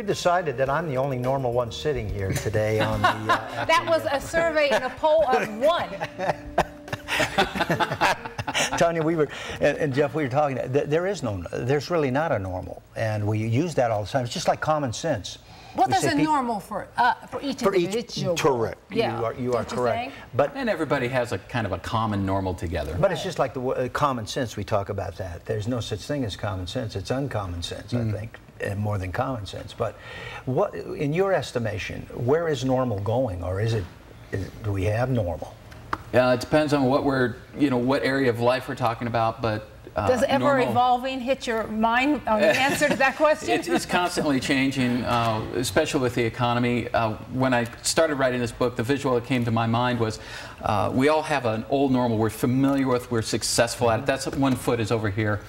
decided that I'm the only normal one sitting here today on the... that was a survey and a poll of 1. Tanya, and Jeff, we were talking, there's really not a normal. And we use that all the time. It's just like common sense. Well, there's a normal for each individual. Correct. Yeah. You are correct. And everybody has a kind of a common normal together. But it's just like the common sense. We talk about that. There's no such thing as common sense. It's uncommon sense, I think, and more than common sense. But what, in your estimation, where is normal going, or do we have normal? It depends on what what area of life we're talking about, but does ever evolving hit your mind on the answer to that question? It's constantly changing, especially with the economy. When I started writing this book, the visual that came to my mind was we all have an old normal we're familiar with, we're successful at it. That's one foot is over here.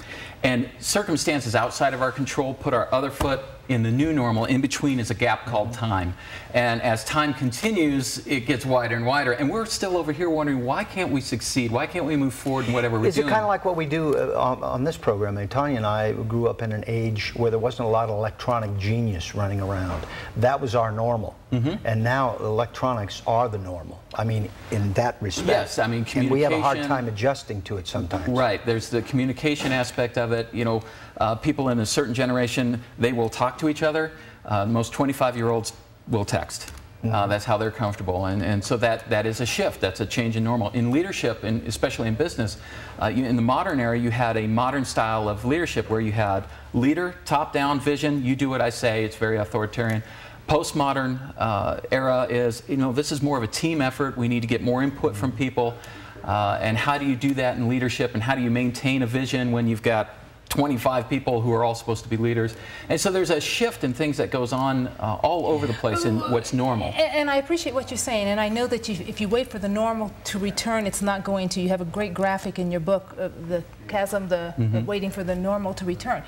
And circumstances outside of our control put our other foot in the new normal. In between is a gap called time. And as time continues, it gets wider and wider. And we're still over here wondering, why can't we succeed? Why can't we move forward in whatever we're doing? Is it kind of like what we do on this program? And Tanya and I grew up in an age where there wasn't a lot of electronic genius running around. That was our normal. And now electronics are the normal. I mean, in that respect. Yes, I mean, communication. And we have a hard time adjusting to it sometimes. Right. There's the communication aspect of it. You know, people in a certain generation, they will talk to each other. Most 25-year-olds will text. That's how they're comfortable, and so that is a shift. That's a change in normal. In leadership, and especially in business, in the modern era, you had a modern style of leadership where you had leader, top-down vision. You do what I say. It's very authoritarian. Postmodern era is, this is more of a team effort. We need to get more input from people, and how do you do that in leadership, and how do you maintain a vision when you've got 25 people who are all supposed to be leaders? And so there's a shift in things that goes on all over the place in what's normal. And I appreciate what you're saying, and I know that if you wait for the normal to return, it's not going to. You have a great graphic in your book, the chasm, the waiting for the normal to return.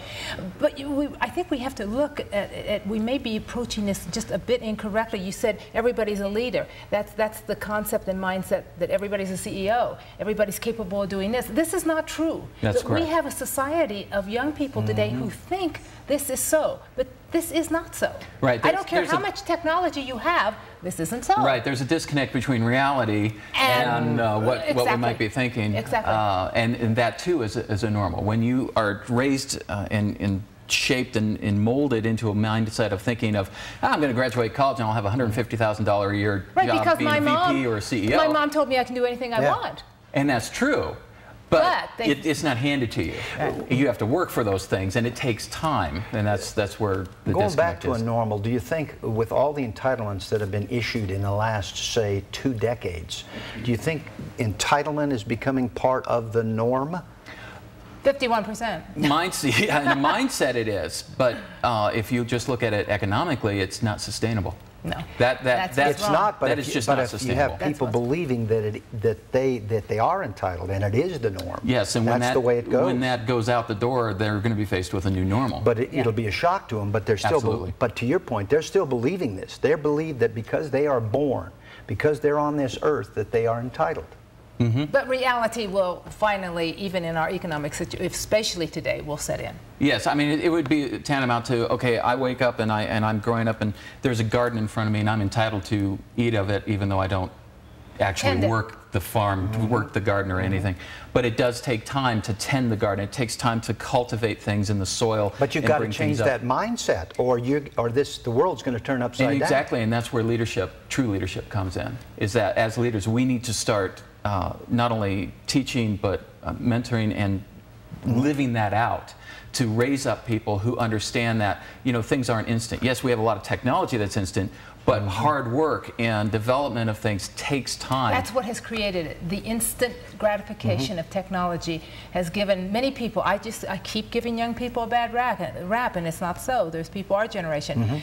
But I think we have to look at, we may be approaching this just a bit incorrectly. You said everybody's a leader. That's the concept and mindset that everybody's a CEO. Everybody's capable of doing this. This is not true. That's correct. We have a society of young people today who think this is so, but this is not so. Right. I don't care how much technology you have, this isn't so. Right. There's a disconnect between reality and what we might be thinking. Exactly. And that too is a normal. When you are raised and shaped and molded into a mindset of thinking of, I'm going to graduate college and I'll have a $150,000 a year job being a VP or a CEO. My mom told me I can do anything I want. And that's true. But it's not handed to you. You have to work for those things, and it takes time, and that's where the Going disconnect back to is. a normal, do you think with all the entitlements that have been issued in the last, say, 2 decades, do you think entitlement is becoming part of the norm? 51%. Mindset, in a mindset it is, but if you just look at it economically, it's not sustainable. No, that's it's wrong. not. But that is just not sustainable. You have people believing that they are entitled, and it is the norm. Yes, and that's the way it goes. When that goes out the door, they're going to be faced with a new normal. But it'll be a shock to them. But they're still. But to your point, they're still believing this. They believe that because they are born, because they're on this earth, that they are entitled. But reality will finally, even in our economic situation, especially today, will set in. Yes, I mean, it would be tantamount to, okay, I wake up and I'm growing up and there's a garden in front of me and I'm entitled to eat of it even though I don't actually work the farm, work the garden or anything. But it does take time to tend the garden. It takes time to cultivate things in the soil. But you've got to change that mindset, or the world's going to turn upside down. Exactly, and that's where leadership, true leadership, comes in. Is that as leaders, we need to start not only teaching but mentoring and living that out, to raise up people who understand that things aren't instant. Yes, we have a lot of technology that's instant, but hard work and development of things takes time. That's what has created it. The instant gratification of technology has given many people, I keep giving young people a bad rap, and it's not so. There's people our generation.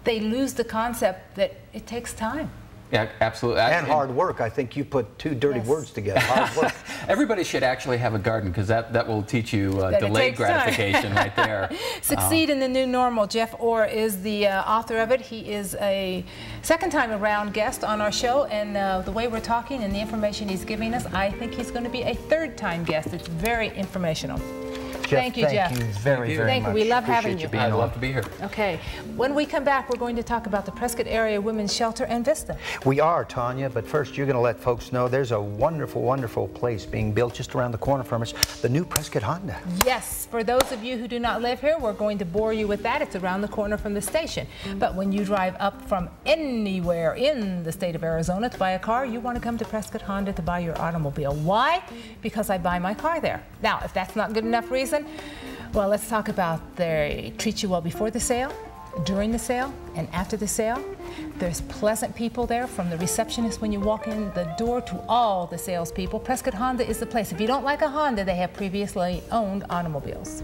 They lose the concept that it takes time. Yeah, absolutely. And hard work. I think you put 2 dirty words together. Hard work. Everybody should actually have a garden, because that will teach you delayed gratification right there. Succeed in the New Normal. Jeff Orr is the author of it. He is a second-time around guest on our show, and the way we're talking and the information he's giving us, I think he's going to be a third-time guest. It's very informational. Thank you, Jeff. Thank you very, very Thank much. you. We love having Appreciate you. I'd being love on. to be here. Okay. When we come back, we're going to talk about the Prescott Area Women's Shelter and Vista. We are, Tanya, but first you're going to let folks know there's a wonderful, wonderful place being built just around the corner from us, the new Prescott Honda. Yes, for those of you who do not live here, we're going to bore you with that. It's around the corner from the station. But when you drive up from anywhere in the state of Arizona to buy a car, you want to come to Prescott Honda to buy your automobile. Why? Because I buy my car there. Now, if that's not good enough reason, well, let's talk about they treat you well before the sale, during the sale, and after the sale. There's pleasant people there, from the receptionist when you walk in the door to all the salespeople. Prescott Honda is the place. If you don't like a Honda, they have previously owned automobiles.